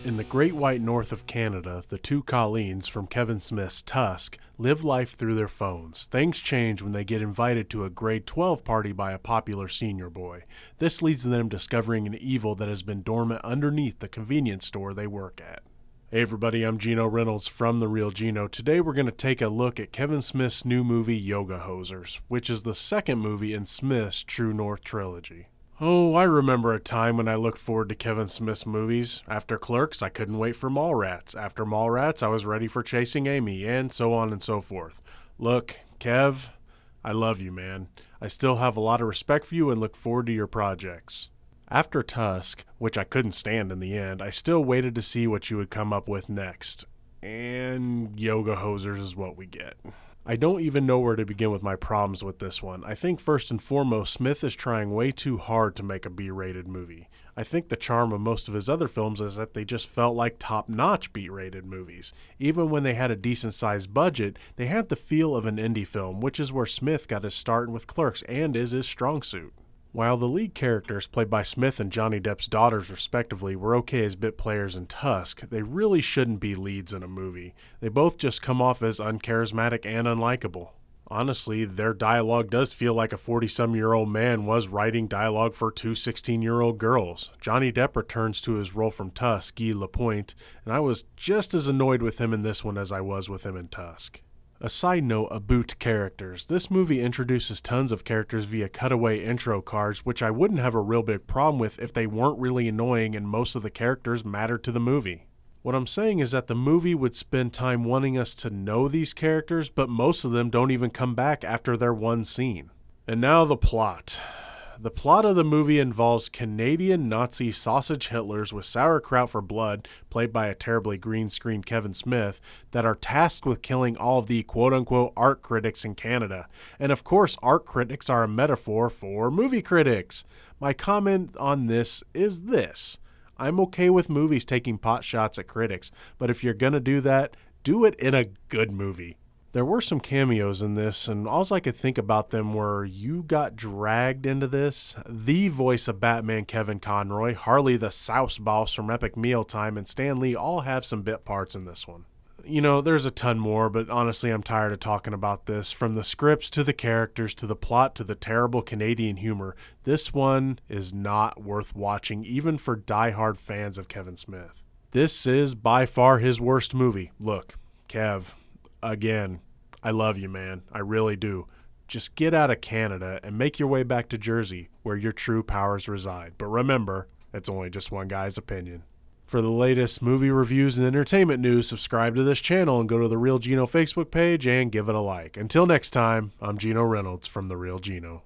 In the Great White North of Canada, the two Colleens from Kevin Smith's Tusk live life through their phones. Things change when they get invited to a grade 12 party by a popular senior boy. This leads to them discovering an evil that has been dormant underneath the convenience store they work at. Hey everybody, I'm Geno Reynolds from The Real Geno. Today we're going to take a look at Kevin Smith's new movie Yoga Hosers, which is the second movie in Smith's True North trilogy. Oh, I remember a time when I looked forward to Kevin Smith's movies. After Clerks, I couldn't wait for Mallrats. After Mallrats, I was ready for Chasing Amy, and so on and so forth. Look, Kev, I love you, man. I still have a lot of respect for you and look forward to your projects. After Tusk, which I couldn't stand in the end, I still waited to see what you would come up with next. And Yoga Hosers is what we get. I don't even know where to begin with my problems with this one. I think first and foremost, Smith is trying way too hard to make a B-rated movie. I think the charm of most of his other films is that they just felt like top-notch B-rated movies. Even when they had a decent-sized budget, they had the feel of an indie film, which is where Smith got his start with Clerks and is his strong suit. While the lead characters, played by Smith and Johnny Depp's daughters respectively, were okay as bit players in Tusk, they really shouldn't be leads in a movie. They both just come off as uncharismatic and unlikable. Honestly, their dialogue does feel like a 40-some-year-old man was writing dialogue for two 16-year-old girls. Johnny Depp returns to his role from Tusk, Guy Lapointe, and I was just as annoyed with him in this one as I was with him in Tusk. A side note about characters. This movie introduces tons of characters via cutaway intro cards, which I wouldn't have a real big problem with if they weren't really annoying and most of the characters mattered to the movie. What I'm saying is that the movie would spend time wanting us to know these characters, but most of them don't even come back after their one scene. And now the plot. The plot of the movie involves Canadian Nazi sausage Hitlers with sauerkraut for blood, played by a terribly green screen Kevin Smith, that are tasked with killing all of the quote-unquote art critics in Canada. And of course, art critics are a metaphor for movie critics. My comment on this is this. I'm okay with movies taking pot shots at critics, but if you're gonna do that, do it in a good movie. There were some cameos in this, and all I could think about them were you got dragged into this, the voice of Batman Kevin Conroy, Harley the Souse Boss from Epic Mealtime, and Stan Lee all have some bit parts in this one. You know, there's a ton more, but honestly I'm tired of talking about this. From the scripts to the characters to the plot to the terrible Canadian humor, this one is not worth watching even for die-hard fans of Kevin Smith. This is by far his worst movie. Look, Kev, again, I love you, man. I really do. Just get out of Canada and make your way back to Jersey, where your true powers reside. But remember, it's only just one guy's opinion. For the latest movie reviews and entertainment news, subscribe to this channel and go to The Real Geno Facebook page and give it a like. Until next time, I'm Geno Reynolds from The Real Geno.